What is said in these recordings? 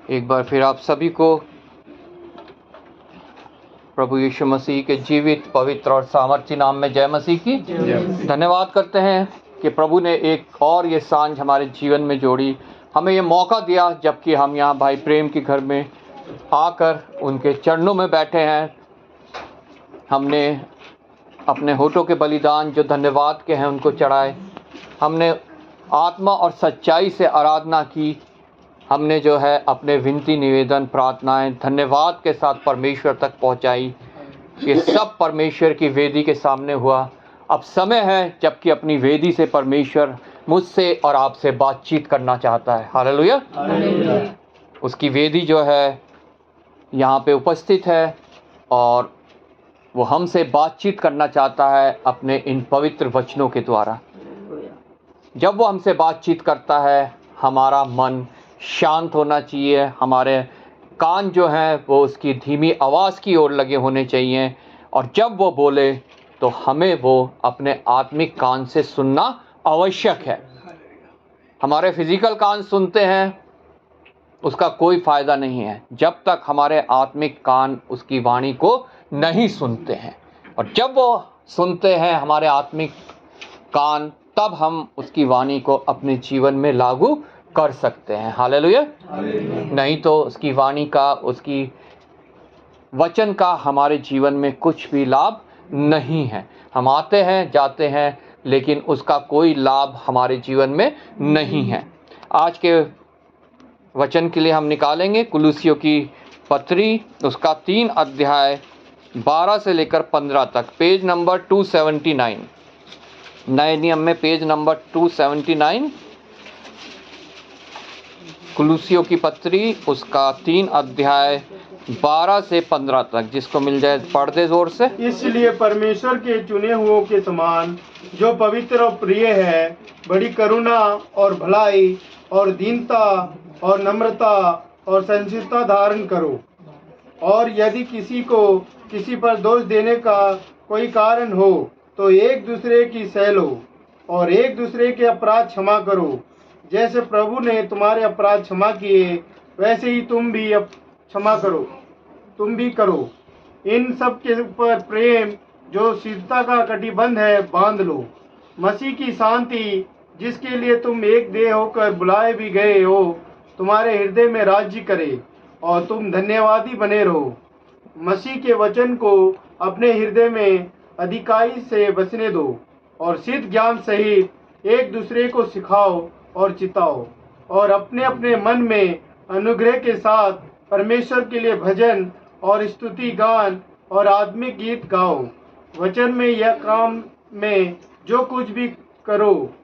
एक बार फिर आप सभी को प्रभु यीशु मसीह के जीवित, पवित्र और सामर्थ्य नाम में जय मसीह की। धन्यवाद करते हैं कि प्रभु ने एक और ये सांझ हमारे जीवन में जोड़ी, हमें ये मौका दिया जबकि हम यहाँ भाई प्रेम के घर में आकर उनके चरणों में बैठे हैं। हमने अपने होठों के बलिदान जो धन्यवाद के हैं उनको चढ़ाए, हमने आत्मा और सच्चाई से आराधना की, हमने जो है अपने विनती, निवेदन, प्रार्थनाएं धन्यवाद के साथ परमेश्वर तक पहुंचाई। ये सब परमेश्वर की वेदी के सामने हुआ। अब समय है जबकि अपनी वेदी से परमेश्वर मुझसे और आपसे बातचीत करना चाहता है। हालेलुया। उसकी वेदी जो है यहाँ पे उपस्थित है और वो हमसे बातचीत करना चाहता है अपने इन पवित्र वचनों के द्वारा। जब वो हमसे बातचीत करता है, हमारा मन शांत होना चाहिए, हमारे कान जो हैं वो उसकी धीमी आवाज़ की ओर लगे होने चाहिए, और जब वो बोले तो हमें वो अपने आत्मिक कान से सुनना आवश्यक है। हमारे फिजिकल कान सुनते हैं, उसका कोई फ़ायदा नहीं है जब तक हमारे आत्मिक कान उसकी वाणी को नहीं सुनते हैं। और जब वो सुनते हैं हमारे आत्मिक कान, तब हम उसकी वाणी को अपने जीवन में लागू कर सकते हैं। हालेलुया। नहीं तो उसकी वाणी का, उसकी वचन का हमारे जीवन में कुछ भी लाभ नहीं है। हम आते हैं, जाते हैं, लेकिन उसका कोई लाभ हमारे जीवन में नहीं है। आज के वचन के लिए हम निकालेंगे कुलुसियों की पत्री, उसका 3 अध्याय 12 से लेकर 15 तक, पेज नंबर 279, नए नियम में पेज नंबर 279, कुलुसियों की पत्री उसका 3 अध्याय 12 से 15 तक। जिसको मिल जाए पढ़ दे जोर से। इसलिए परमेश्वर के चुने हुओं के समान जो पवित्र और प्रिय है, बड़ी करुणा और भलाई और दीनता और नम्रता और सहनशीलता धारण करो। और यदि किसी को किसी पर दोष देने का कोई कारण हो तो एक दूसरे की सह लो और एक दूसरे के अपराध क्षमा करो। जैसे प्रभु ने तुम्हारे अपराध क्षमा किए, वैसे ही तुम भी करो। इन सब के ऊपर प्रेम जो शीतलता का कटिबंध है बांध लो। मसीह की शांति, जिसके लिए तुम एक देह होकर बुलाए भी गए हो, तुम्हारे हृदय में राज्य करे और तुम धन्यवादी बने रहो। मसीह के वचन को अपने हृदय में अधिकाई से बसने दो और सिद्ध ज्ञान सहित एक दूसरे को सिखाओ और चिताओ, और अपने अपने मन में अनुग्रह के साथ परमेश्वर के लिए भजन और स्तुति गान और आत्मिक गीत गाओ। वचन में यह काम में जो कुछ भी करो,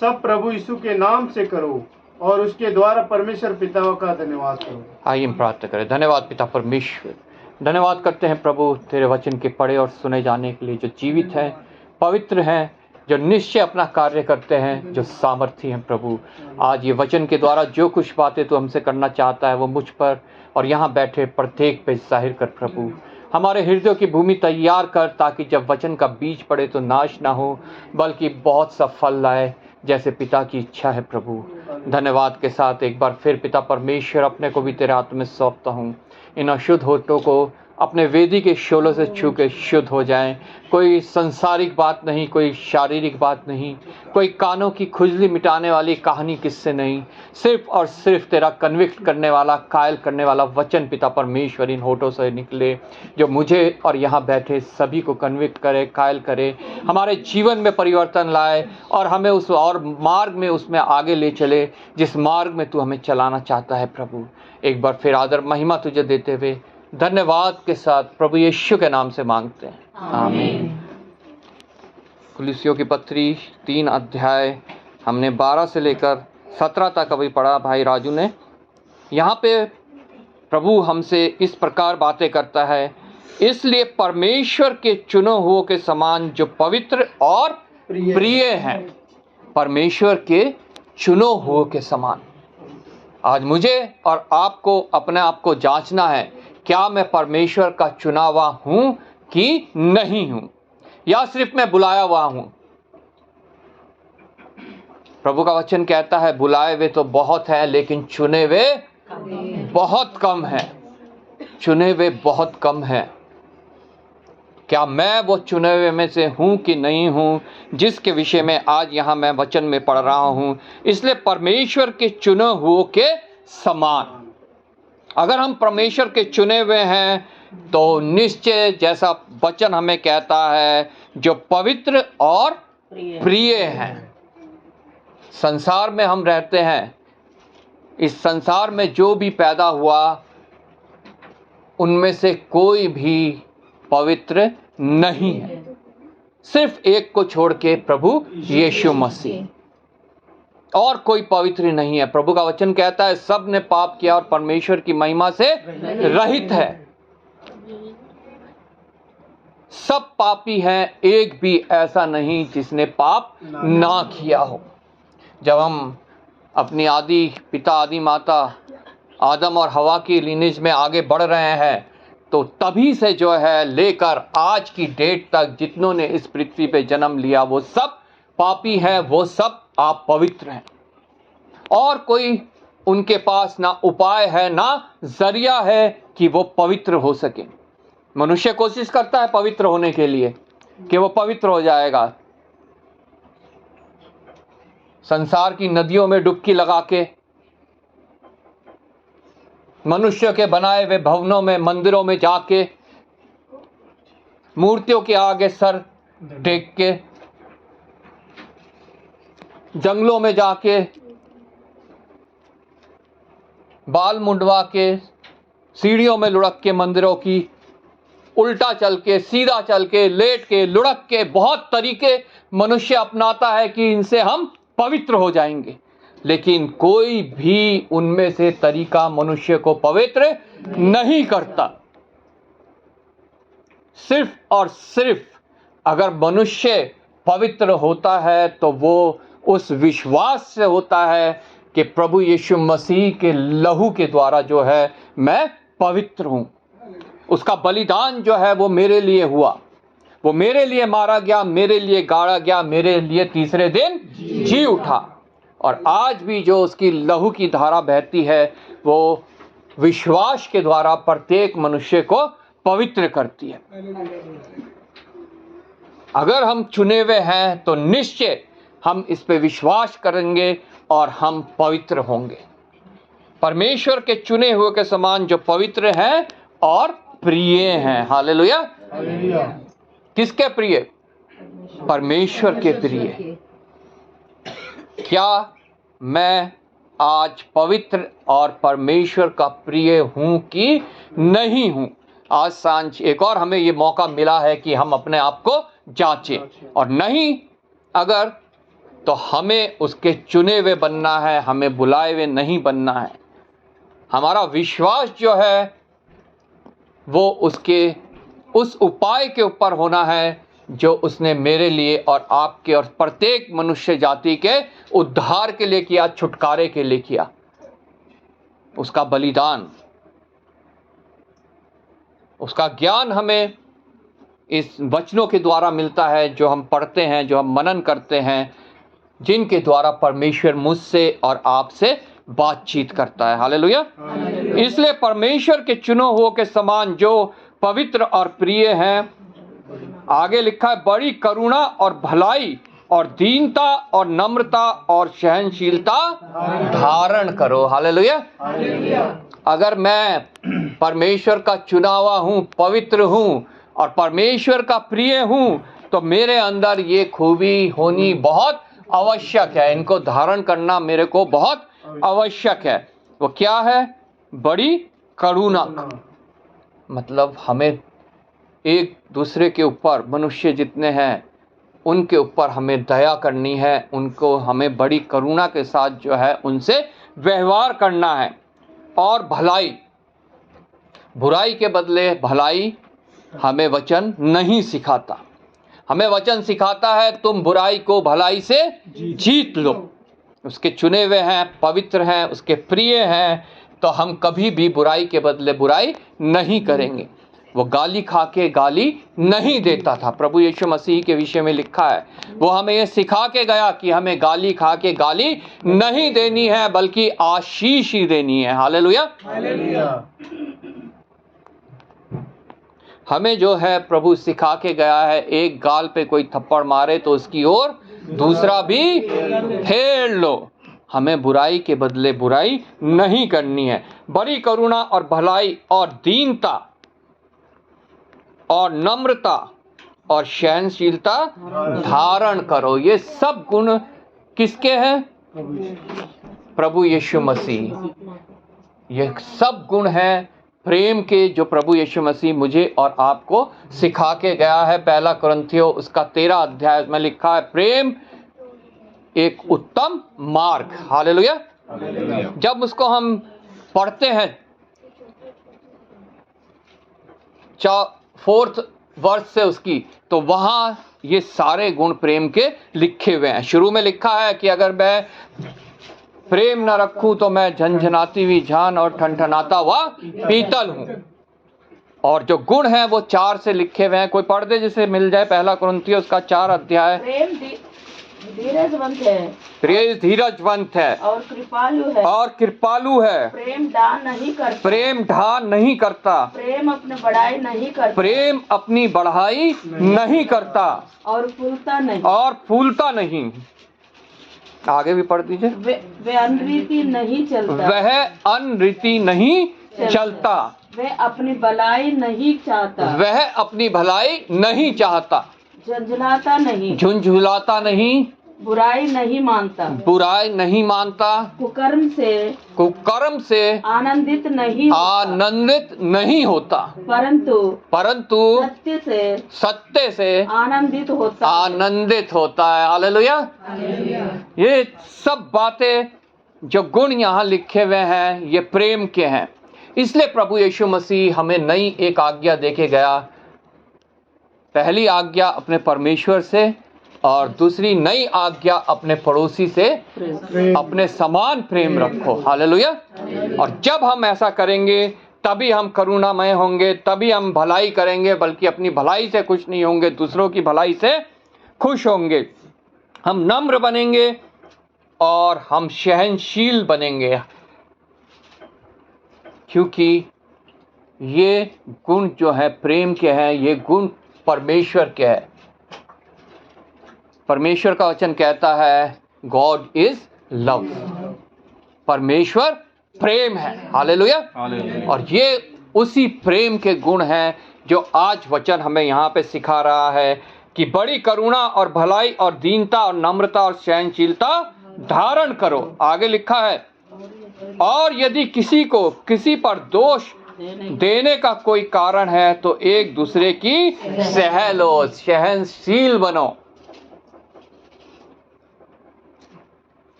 सब प्रभु यीशु के नाम से करो और उसके द्वारा परमेश्वर पिता का धन्यवाद करो। आइए हम प्रार्थना करें। धन्यवाद पिता परमेश्वर, धन्यवाद करते हैं प्रभु तेरे वचन के पढ़े और सुने जाने के लिए, जो जीवित हैं, पवित्र हैं, जो निश्चय अपना कार्य करते हैं, जो सामर्थी हैं। प्रभु आज ये वचन के द्वारा जो कुछ बातें तू हमसे करना चाहता है वो मुझ पर और यहाँ बैठे प्रत्येक पे जाहिर कर। प्रभु हमारे हृदयों की भूमि तैयार कर, ताकि जब वचन का बीज पड़े तो नाश ना हो बल्कि बहुत सा फल लाए, जैसे पिता की इच्छा है। प्रभु धन्यवाद के साथ एक बार फिर पिता परमेश्वर अपने को भी तेरे हाथ में सौंपता हूँ। इन अशुद्ध होठों को अपने वेदी के शोलों से छू के शुद्ध हो जाएं। कोई संसारिक बात नहीं, कोई शारीरिक बात नहीं, कोई कानों की खुजली मिटाने वाली कहानी किससे नहीं, सिर्फ और सिर्फ तेरा कन्विक्ट करने वाला, कायल करने वाला वचन पिता परमेश्वर इन होठों से निकले, जो मुझे और यहाँ बैठे सभी को कन्विक्ट करे, कायल करे, हमारे जीवन में परिवर्तन लाए और हमें उस और मार्ग में उसमें आगे ले चले जिस मार्ग में तू हमें चलाना चाहता है। प्रभु एक बार फिर आदर महिमा तुझे देते हुए धन्यवाद के साथ प्रभु यीशु के नाम से मांगते हैं, आमीन। कुलुसियों की पत्री 3 अध्याय हमने 12 से लेकर 17 तक अभी पढ़ा भाई राजू ने। यहाँ पे प्रभु हमसे इस प्रकार बातें करता है, इसलिए परमेश्वर के चुने हुओं के समान जो पवित्र और प्रिय हैं। परमेश्वर के चुने हुओं के समान। आज मुझे और आपको अपने आप को जांचना है, क्या मैं परमेश्वर का चुना हुआ हूं कि नहीं हूं, या सिर्फ मैं बुलाया हुआ हूं। प्रभु का वचन कहता है बुलाए हुए तो बहुत है लेकिन चुने हुए बहुत कम हैं, चुने हुए बहुत कम हैं। क्या मैं वो चुने हुए में से हूँ कि नहीं हूँ, जिसके विषय में आज यहाँ मैं वचन में पढ़ रहा हूँ। इसलिए परमेश्वर के चुने हुए के समान, अगर हम परमेश्वर के चुने हुए हैं तो निश्चय जैसा वचन हमें कहता है, जो पवित्र और प्रिय हैं। संसार में हम रहते हैं, इस संसार में जो भी पैदा हुआ उनमें से कोई भी पवित्र नहीं है, सिर्फ एक को छोड़ के, प्रभु यीशु मसीह, और कोई पवित्र नहीं है। प्रभु का वचन कहता है सब ने पाप किया और परमेश्वर की महिमा से रहित है। सब पापी हैं, एक भी ऐसा नहीं जिसने पाप ना किया हो। जब हम अपनी आदि पिता आदि माता आदम और हवा की लीनेज में आगे बढ़ रहे हैं, तो तभी से जो है लेकर आज की डेट तक जितनों ने इस पृथ्वी पे जन्म लिया वो सब पापी हैं, वो सब अपवित्र हैं, और कोई उनके पास ना उपाय है ना जरिया है कि वो पवित्र हो सके। मनुष्य कोशिश करता है पवित्र होने के लिए कि वो पवित्र हो जाएगा, संसार की नदियों में डुबकी लगा के, मनुष्य के बनाए हुए भवनों में, मंदिरों में जाके, मूर्तियों के आगे सर टेक के, जंगलों में जाके बाल मुंडवा के, सीढ़ियों में लुढ़क के, मंदिरों की उल्टा चल के, सीधा चल के, लेट के, लुढ़क के, बहुत तरीके मनुष्य अपनाता है कि इनसे हम पवित्र हो जाएंगे। लेकिन कोई भी उनमें से तरीका मनुष्य को पवित्र नहीं करता। सिर्फ और सिर्फ अगर मनुष्य पवित्र होता है तो वो उस विश्वास से होता है कि प्रभु यीशु मसीह के लहू के द्वारा जो है मैं पवित्र हूं। उसका बलिदान जो है वो मेरे लिए हुआ, वो मेरे लिए मारा गया, मेरे लिए गाड़ा गया, मेरे लिए तीसरे दिन जी उठा। और आज भी जो उसकी लहू की धारा बहती है वो विश्वास के द्वारा प्रत्येक मनुष्य को पवित्र करती है। अगर हम चुने हुए हैं तो निश्चय हम इस पे विश्वास करेंगे और हम पवित्र होंगे, परमेश्वर के चुने हुए के समान जो पवित्र हैं और प्रिय हैं। हालेलुया। किसके प्रिय? परमेश्वर के प्रिय। क्या मैं आज पवित्र और परमेश्वर का प्रिय हूं कि नहीं हूं? आज सांझ एक और हमें ये मौका मिला है कि हम अपने आप को जांचें, और नहीं अगर तो हमें उसके चुने हुए बनना है, हमें बुलाए हुए नहीं बनना है। हमारा विश्वास जो है वो उसके उस उपाय के ऊपर होना है जो उसने मेरे लिए और आपके और प्रत्येक मनुष्य जाति के उद्धार के लिए किया, छुटकारे के लिए किया। उसका बलिदान, उसका ज्ञान हमें इस वचनों के द्वारा मिलता है जो हम पढ़ते हैं, जो हम मनन करते हैं, जिनके द्वारा परमेश्वर मुझसे और आपसे बातचीत करता है। हालेलुया। इसलिए परमेश्वर के चुने हुए के समान जो पवित्र और प्रिय हैं, आगे लिखा है, बड़ी करुणा और भलाई और दीनता और नम्रता और सहनशीलता धारण करो। हालेलुया। अगर मैं परमेश्वर का चुना हुआ हूँ, पवित्र हूँ और परमेश्वर का प्रिय हूँ, तो मेरे अंदर ये खूबी होनी बहुत आवश्यक है। इनको धारण करना मेरे को बहुत आवश्यक है। वो क्या है? बड़ी करुणा। मतलब हमें एक दूसरे के ऊपर, मनुष्य जितने हैं उनके ऊपर हमें दया करनी है, उनको हमें बड़ी करुणा के साथ जो है उनसे व्यवहार करना है। और भलाई, बुराई के बदले भलाई हमें वचन नहीं सिखाता। हमें वचन सिखाता है तुम बुराई को भलाई से जीत लो। उसके चुने हुए हैं, पवित्र हैं, उसके प्रिय हैं, तो हम कभी भी बुराई के बदले बुराई नहीं करेंगे। वो गाली खा के गाली नहीं देता था। प्रभु यीशु मसीह के विषय में लिखा है, वो हमें ये सिखा के गया कि हमें गाली खा के गाली नहीं देनी है, बल्कि आशीष ही देनी है। हालेलुया। हमें जो है प्रभु सिखा के गया है, एक गाल पे कोई थप्पड़ मारे तो उसकी ओर दूसरा भी फेर लो। हमें बुराई के बदले बुराई नहीं करनी है। बड़ी करुणा और भलाई और दीनता और नम्रता और सहनशीलता धारण करो। ये सब गुण किसके हैं? प्रभु यीशु मसीह। ये सब गुण हैं प्रेम के, जो प्रभु यीशु मसीह मुझे और आपको सिखा के गया है। पहला कुरिन्थियों उसका 13 अध्याय में लिखा है, प्रेम एक उत्तम मार्ग। हालेलुया। जब उसको हम पढ़ते हैं 4th वर्ष से उसकी, तो वहां ये सारे गुण प्रेम के लिखे हुए हैं। शुरू में लिखा है कि अगर मैं प्रेम न रखूं तो मैं झंझनाती हुई झान और ठनठनाता हुआ पीतल हूं। और जो गुण है वो 4 से लिखे हुए हैं। कोई पढ़ दे जिसे मिल जाए, पहला कुरिन्थियों उसका 4 अध्याय। धीरजवंत है, धीरजवंत है और कृपालु है, प्रेम ढान नहीं करता, प्रेम अपनी बढ़ाई नहीं करता, और फूलता नहीं। आगे भी पढ़ दीजिए। वह अनरीति नहीं चलता, वह अपनी भलाई नहीं चाहता, झुंझुलाता नहीं, बुराई नहीं मानता, कुकर्म से आनंदित नहीं होता, परंतु सत्य से आनंदित होता है। हालेलुया। ये सब बातें जो गुण यहाँ लिखे हुए हैं ये प्रेम के हैं। इसलिए प्रभु यीशु मसीह हमें नई एक आज्ञा देके गया। पहली आज्ञा अपने परमेश्वर से, और दूसरी नई आज्ञा अपने पड़ोसी से अपने समान प्रेम रखो। हालेलुया। और जब हम ऐसा करेंगे तभी हम करुणामय होंगे, तभी हम भलाई करेंगे, बल्कि अपनी भलाई से खुश नहीं होंगे, दूसरों की भलाई से खुश होंगे। हम नम्र बनेंगे और हम सहनशील बनेंगे, क्योंकि ये गुण जो है प्रेम के हैं, ये गुण परमेश्वर के हैं। परमेश्वर का वचन कहता है गॉड इज लव, परमेश्वर प्रेम है। हालेलुया। और ये उसी प्रेम के गुण हैं जो आज वचन हमें यहाँ पे सिखा रहा है कि बड़ी करुणा और भलाई और दीनता और नम्रता और सहनशीलता धारण करो। आगे लिखा है, और यदि किसी को किसी पर दोष देने का कोई कारण है तो एक दूसरे की सह लो, सहनशील बनो।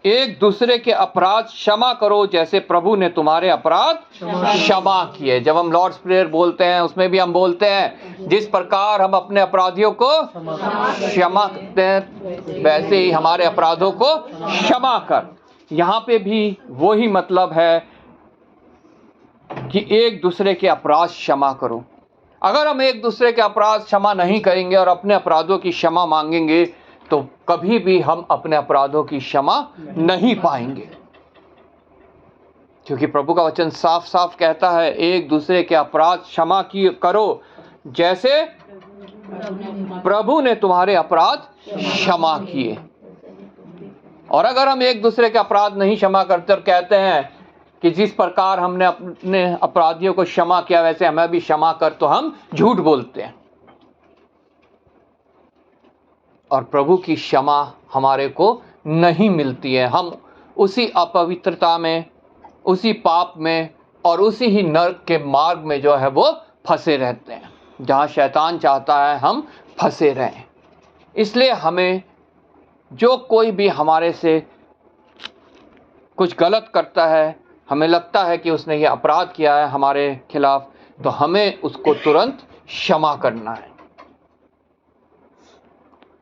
एक दूसरे के अपराध क्षमा करो जैसे प्रभु ने तुम्हारे अपराध क्षमा किए। जब हम लॉर्ड्स प्रेयर बोलते हैं उसमें भी हम बोलते हैं जिस प्रकार हम अपने अपराधियों को क्षमा करते हैं वैसे ही हमारे अपराधों को क्षमा कर। यहाँ पे भी वही मतलब है कि एक दूसरे के अपराध क्षमा करो। अगर हम एक दूसरे के अपराध क्षमा नहीं करेंगे और अपने अपराधों की क्षमा मांगेंगे तो कभी भी हम अपने अपराधों की क्षमा नहीं पाएंगे, क्योंकि प्रभु का वचन साफ साफ कहता है एक दूसरे के अपराध क्षमा करो जैसे प्रभु ने तुम्हारे अपराध क्षमा किए। और अगर हम एक दूसरे के अपराध नहीं क्षमा करते और कहते हैं कि जिस प्रकार हमने अपने अपराधियों को क्षमा किया वैसे हमें भी क्षमा कर, तो हम झूठ बोलते हैं और प्रभु की क्षमा हमारे को नहीं मिलती है। हम उसी अपवित्रता में, उसी पाप में और उसी ही नरक के मार्ग में जो है वो फंसे रहते हैं, जहाँ शैतान चाहता है हम फंसे रहें। इसलिए हमें जो कोई भी हमारे से कुछ गलत करता है, हमें लगता है कि उसने ये अपराध किया है हमारे खिलाफ, तो हमें उसको तुरंत क्षमा करना है।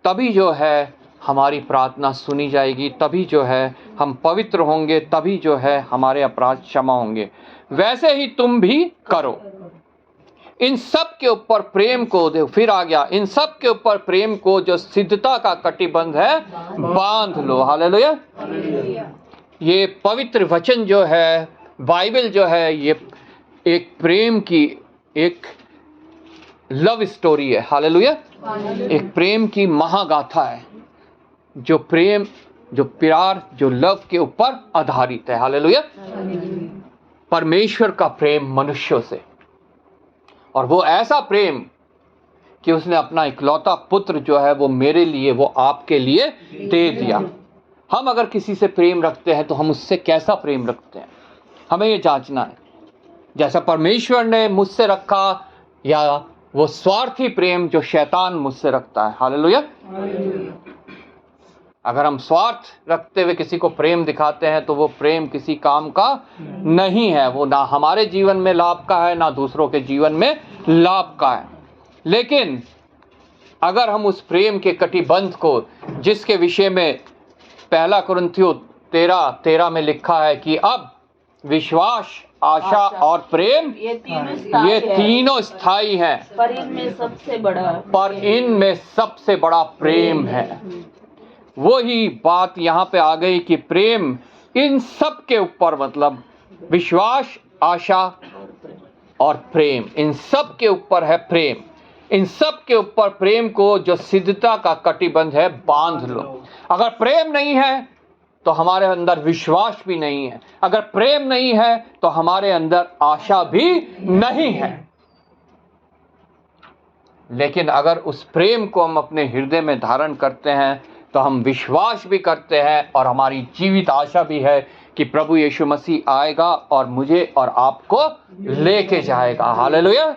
तभी जो है हमारी प्रार्थना सुनी जाएगी, तभी जो है हम पवित्र होंगे तभी जो है हमारे अपराध क्षमा होंगे। वैसे ही तुम भी करो। इन सब के ऊपर प्रेम को, देखो फिर आ गया, इन सब के ऊपर प्रेम को जो सिद्धता का कटिबंध है बांध लो। हालेलुया। ये पवित्र वचन जो है, बाइबल जो है, ये एक प्रेम की एक लव स्टोरी है। हालेलुया। एक प्रेम की महागाथा है, जो प्रेम, जो प्यार, जो लव के ऊपर आधारित है। हालेलुया। परमेश्वर का प्रेम मनुष्यों से, और वो ऐसा प्रेम कि उसने अपना इकलौता पुत्र जो है वो मेरे लिए, वो आपके लिए दे दिया। हम अगर किसी से प्रेम रखते हैं तो हम उससे कैसा प्रेम रखते हैं, हमें ये जांचना है। जैसा परमेश्वर ने मुझसे रखा, या वो स्वार्थी प्रेम जो शैतान मुझसे रखता है। हालेलुया। अगर हम स्वार्थ रखते हुए किसी को प्रेम दिखाते हैं तो वो प्रेम किसी काम का नहीं है। वो ना हमारे जीवन में लाभ का है, ना दूसरों के जीवन में लाभ का है। लेकिन अगर हम उस प्रेम के कटिबंध को, जिसके विषय में 1 कुरिन्थियों 13 में लिखा है कि अब विश्वास, आशा और प्रेम ये तीनों स्थायी हैं, पर इनमें सबसे बड़ा प्रेम है। वही बात यहाँ पे आ गई कि प्रेम इन सब के ऊपर, मतलब विश्वास, आशा और प्रेम, इन सब के ऊपर है प्रेम। इन सब के ऊपर प्रेम को, जो सिद्धता का कटिबंध है, बांध लो। अगर प्रेम नहीं है तो हमारे अंदर विश्वास भी नहीं है। अगर प्रेम नहीं है तो हमारे अंदर आशा भी नहीं है। लेकिन अगर उस प्रेम को हम अपने हृदय में धारण करते हैं तो हम विश्वास भी करते हैं, और हमारी जीवित आशा भी है कि प्रभु यीशु मसीह आएगा और मुझे और आपको लेके जाएगा। हालेलुया।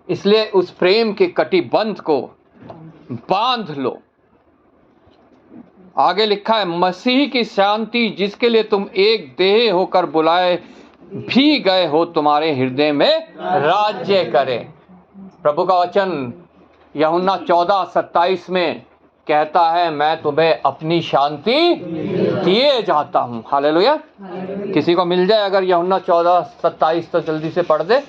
इसलिए उस प्रेम के कटिबंध को बांध लो। आगे लिखा है, मसीह की शांति जिसके लिए तुम एक देह होकर बुलाए भी गए हो, तुम्हारे हृदय में राज्य करे। प्रभु का वचन यूहन्ना 14:27 में कहता है, मैं तुम्हें अपनी शांति दिए जाता हूँ। हालेलुया। किसी को मिल जाए अगर यूहन्ना 14:27 तो जल्दी से पढ़ दे।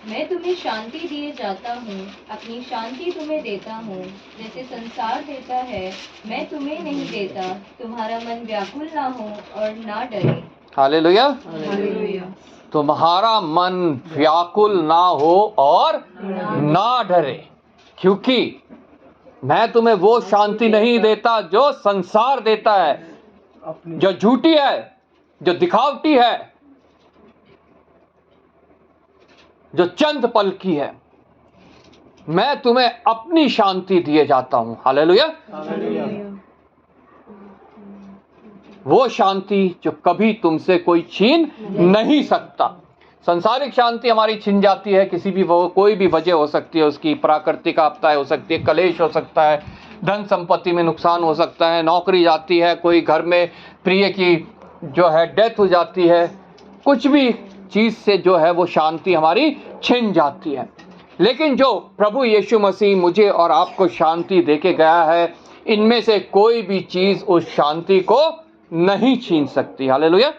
मैं तुम्हें शांति दिए जाता हूँ, अपनी शांति तुम्हें देता हूँ। जैसे संसार देता है मैं तुम्हें नहीं देता। तुम्हारा मन व्याकुल ना हो और ना डरे। हालेलुया। तुम्हारा मन व्याकुल ना हो और ना डरे, क्योंकि मैं तुम्हें वो शांति नहीं देता जो संसार देता है, जो झूठी है, जो दिखावटी है, जो चंद पल की है। मैं तुम्हें अपनी शांति दिए जाता हूं। हालेलुया। वो शांति जो कभी तुमसे कोई छीन नहीं सकता। संसारिक शांति हमारी छिन जाती है, किसी भी वो कोई भी वजह हो सकती है उसकी, प्राकृतिक आपदाएं हो सकती है, कलेश हो सकता है, धन संपत्ति में नुकसान हो सकता है, नौकरी जाती है, कोई घर में प्रिय की जो है डेथ हो जाती है, कुछ भी चीज़ से जो है वो शांति हमारी छिन जाती है। लेकिन जो प्रभु यीशु मसीह मुझे और आपको शांति देके गया है, इनमें से कोई भी चीज़ उस शांति को नहीं छीन सकती। हालेलुया।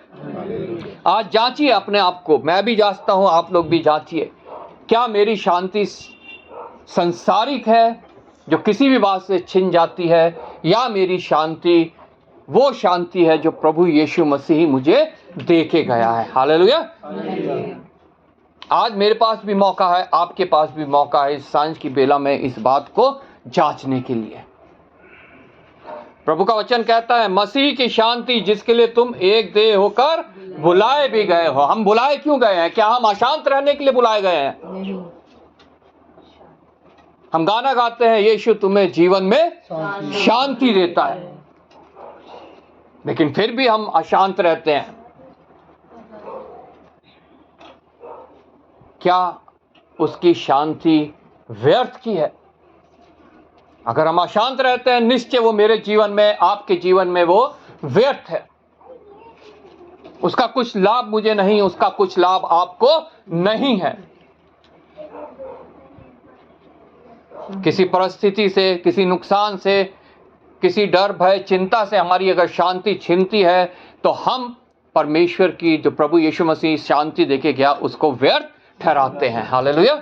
आज जांचिए अपने आप को, मैं भी जांचता हूं, आप लोग भी जांचिए, क्या मेरी शांति संसारिक है जो किसी भी बात से छिन जाती है, या मेरी शांति वो शांति है जो प्रभु यीशु मसीह मुझे देके गया है। हालेलुया। आज मेरे पास भी मौका है, आपके पास भी मौका है इस सांझ की बेला में इस बात को जांचने के लिए। प्रभु का वचन कहता है, मसीह की शांति जिसके लिए तुम एक देह होकर बुलाए भी गए हो। हम बुलाए क्यों गए हैं? क्या हम अशांत रहने के लिए बुलाए गए हैं? हम गाना गाते हैं, यीशु तुम्हें जीवन में शांति देता है, लेकिन फिर भी हम अशांत रहते हैं। क्या उसकी शांति व्यर्थ की है? अगर हम अशांत रहते हैं, निश्चय वो मेरे जीवन में, आपके जीवन में वो व्यर्थ है। उसका कुछ लाभ मुझे नहीं, उसका कुछ लाभ आपको नहीं है। किसी परिस्थिति से, किसी नुकसान से, किसी डर भय चिंता से हमारी अगर शांति छिनती है तो हम परमेश्वर की जो प्रभु यीशु मसीह शांति देके गया उसको व्यर्थ ठहराते हैं। हालेलुया।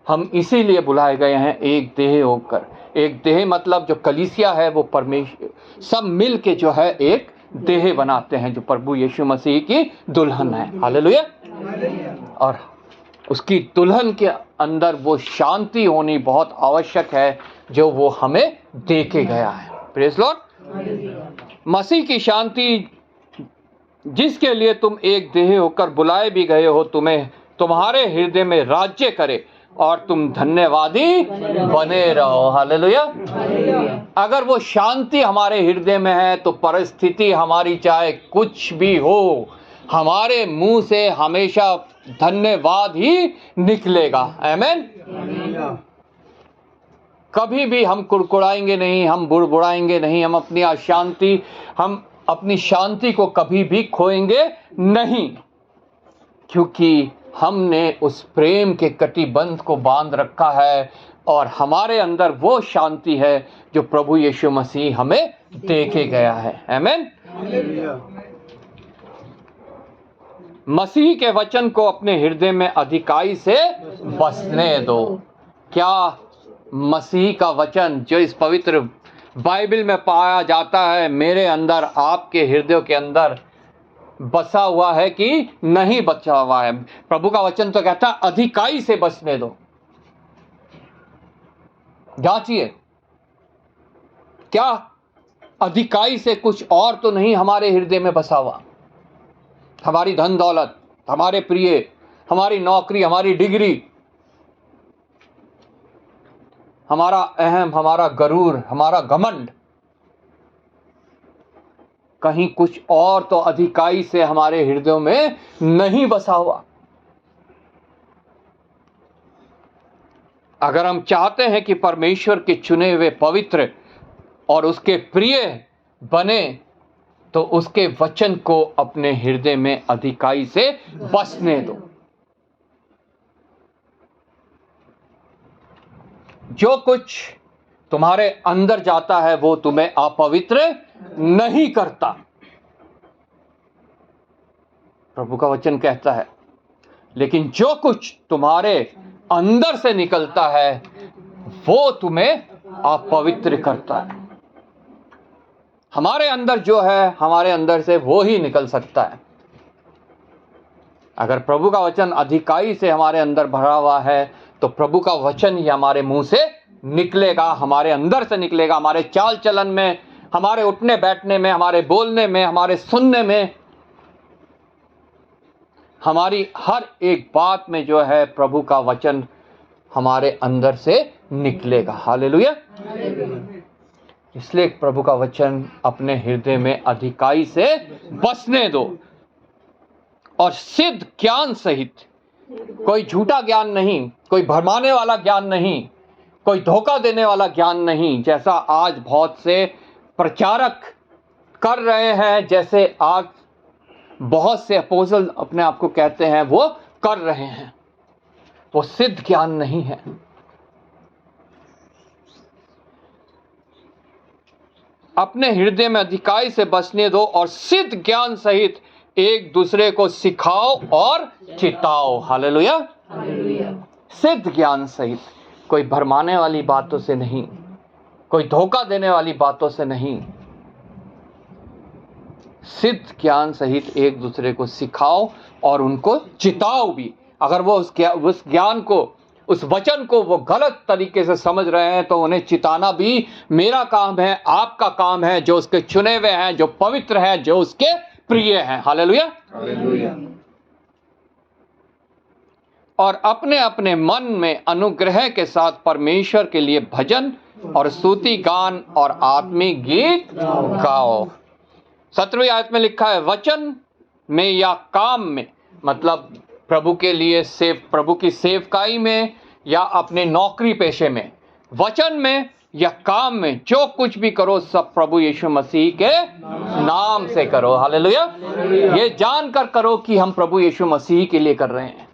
हम इसीलिए बुलाए गए हैं एक देह होकर। एक देह मतलब जो कलीसिया है वो परमेश्वर सब मिल के जो है एक देह बनाते हैं जो प्रभु यीशु मसीह की दुल्हन है। हालेलुया। और उसकी दुल्हन के अंदर वो शांति होनी बहुत आवश्यक है जो वो हमें दे के गया है। Praise Lord. मसीह की शांति जिसके लिए तुम एक देह होकर बुलाए भी गए हो तुम्हें तुम्हारे हृदय में राज्य करे और तुम धन्यवादी बने रहो। हालेलुया। अगर वो शांति हमारे हृदय में है तो परिस्थिति हमारी चाहे कुछ भी हो हमारे मुंह से हमेशा धन्यवाद ही निकलेगा। आमीन। कभी भी हम कुड़कुड़ाएंगे नहीं, हम बुड़बुड़ाएंगे नहीं, हम अपनी शांति को कभी भी खोएंगे नहीं, क्योंकि हमने उस प्रेम के कटिबंध को बांध रखा है और हमारे अंदर वो शांति है जो प्रभु यीशु मसीह हमें दे के गया है। आमीन। मसीह के वचन को अपने हृदय में अधिकाई से बसने दो। क्या मसीह का वचन जो इस पवित्र बाइबल में पाया जाता है मेरे अंदर आपके हृदय के अंदर बसा हुआ है कि नहीं बचा हुआ है? प्रभु का वचन तो कहता है अधिकाई से बसने दो। जांचिए, क्या अधिकाई से कुछ और तो नहीं हमारे हृदय में बसा हुआ? हमारी धन दौलत, हमारे प्रिय, हमारी नौकरी, हमारी डिग्री, हमारा अहम, हमारा गरूर, हमारा घमंड, कहीं कुछ और तो अधिकाई से हमारे हृदयों में नहीं बसा हुआ। अगर हम चाहते हैं कि परमेश्वर के चुने हुए पवित्र और उसके प्रिय बने तो उसके वचन को अपने हृदय में अधिकाई से बसने दो। जो कुछ तुम्हारे अंदर जाता है वो तुम्हें अपवित्र नहीं करता, प्रभु का वचन कहता है, लेकिन जो कुछ तुम्हारे अंदर से निकलता है वो तुम्हें अपवित्र करता है। हमारे अंदर जो है हमारे अंदर से वो ही निकल सकता है। अगर प्रभु का वचन अधिकाई से हमारे अंदर भरा हुआ है तो प्रभु का वचन ही हमारे मुंह से निकलेगा, हमारे अंदर से निकलेगा, हमारे चाल चलन में, हमारे उठने बैठने में, हमारे बोलने में, हमारे सुनने में, हमारी हर एक बात में जो है प्रभु का वचन हमारे अंदर से निकलेगा। हालेलुया। इसलिए प्रभु का वचन अपने हृदय में अधिकाई से बसने दो और सिद्ध ज्ञान सहित, कोई झूठा ज्ञान नहीं, कोई भरमाने वाला ज्ञान नहीं, कोई धोखा देने वाला ज्ञान नहीं, जैसा आज बहुत से प्रचारक कर रहे हैं, जैसे आज बहुत से अपोस्टल अपने आप को कहते हैं वो कर रहे हैं, वो सिद्ध ज्ञान नहीं है। अपने हृदय में अधिकाई से बसने दो और सिद्ध ज्ञान सहित एक दूसरे को सिखाओ और चिताओ। हालेलुया। सिद्ध ज्ञान सहित, कोई भरमाने वाली बातों से नहीं, कोई धोखा देने वाली बातों से नहीं, सिद्ध ज्ञान सहित एक दूसरे को सिखाओ और उनको चिताओ भी। अगर वो उस ज्ञान को, उस वचन को वो गलत तरीके से समझ रहे हैं तो उन्हें चिताना भी मेरा काम है, आपका काम है, जो उसके चुने हुए हैं, जो पवित्र हैं, जो उसके प्रिय हैं। हालेलुया। और अपने अपने मन में अनुग्रह के साथ परमेश्वर के लिए भजन और स्तुति गान और आत्मिक गीत गाओ। 17वीं आयत में लिखा है वचन में या काम में, मतलब प्रभु के लिए प्रभु की सेवकाई में या अपने नौकरी पेशे में, वचन में या काम में जो कुछ भी करो सब प्रभु यीशु मसीह के नाम से करो। हालेलुया। ये जानकर करो कि हम प्रभु यीशु मसीह के लिए कर रहे हैं।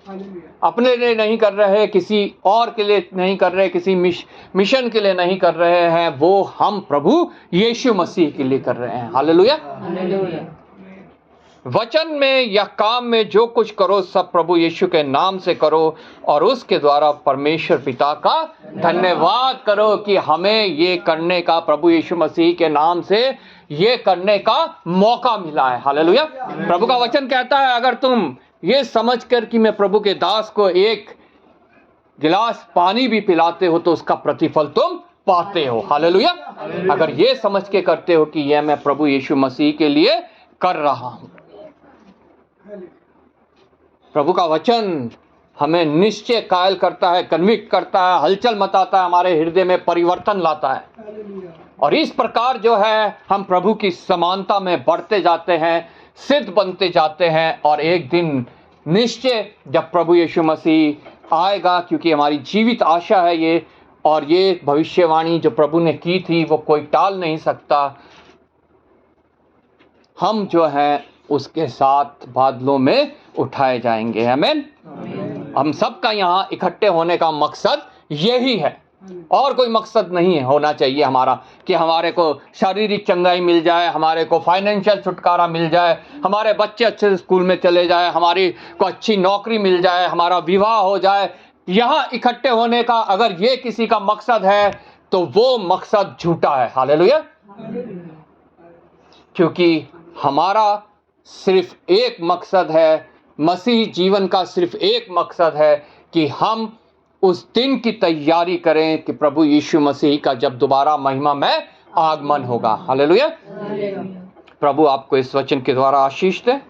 अपने लिए नहीं कर रहे, किसी और के लिए नहीं कर रहे, किसी मिशन के लिए नहीं कर रहे हैं, वो हम प्रभु यीशु मसीह के लिए कर रहे हैं। हालेलुया। वचन में या काम में जो कुछ करो सब प्रभु यीशु के नाम से करो और उसके द्वारा परमेश्वर पिता का धन्यवाद करो कि हमें ये करने का, प्रभु यीशु मसीह के नाम से ये करने का मौका मिला है। हालेलुया। प्रभु का वचन कहता है, अगर तुम ये समझकर कि मैं प्रभु के दास को एक गिलास पानी भी पिलाते हो तो उसका प्रतिफल तुम पाते हो। हालेलुया। अगर ये समझ के करते हो कि यह मैं प्रभु यीशु मसीह के लिए कर रहा हूं। प्रभु का वचन हमें निश्चय कायल करता है, कन्विक्ट करता है, हलचल मचाता है, हमारे हृदय में परिवर्तन लाता है। और इस प्रकार जो है हम प्रभु की समानता में बढ़ते जाते हैं, सिद्ध बनते जाते हैं, और एक दिन निश्चय जब प्रभु यीशु मसीह आएगा, क्योंकि हमारी जीवित आशा है ये, और ये भविष्यवाणी जो प्रभु ने की थी वो कोई टाल नहीं सकता, हम जो है उसके साथ बादलों में उठाए जाएंगे। आमीन। हम सबका यहाँ इकट्ठे होने का मकसद यही है, और कोई मकसद नहीं है होना चाहिए हमारा कि हमारे को शारीरिक चंगाई मिल जाए, हमारे को फाइनेंशियल छुटकारा मिल जाए, हमारे बच्चे अच्छे स्कूल में चले जाए, हमारी को अच्छी नौकरी मिल जाए, हमारा विवाह हो जाए। यहाँ इकट्ठे होने का अगर ये किसी का मकसद है तो वो मकसद झूठा है। हालेलुया। क्योंकि हमारा सिर्फ एक मकसद है, मसीह जीवन का सिर्फ एक मकसद है कि हम उस दिन की तैयारी करें कि प्रभु यीशु मसीह का जब दोबारा महिमा में आगमन होगा। हालेलुया। प्रभु आपको इस वचन के द्वारा आशीष दे।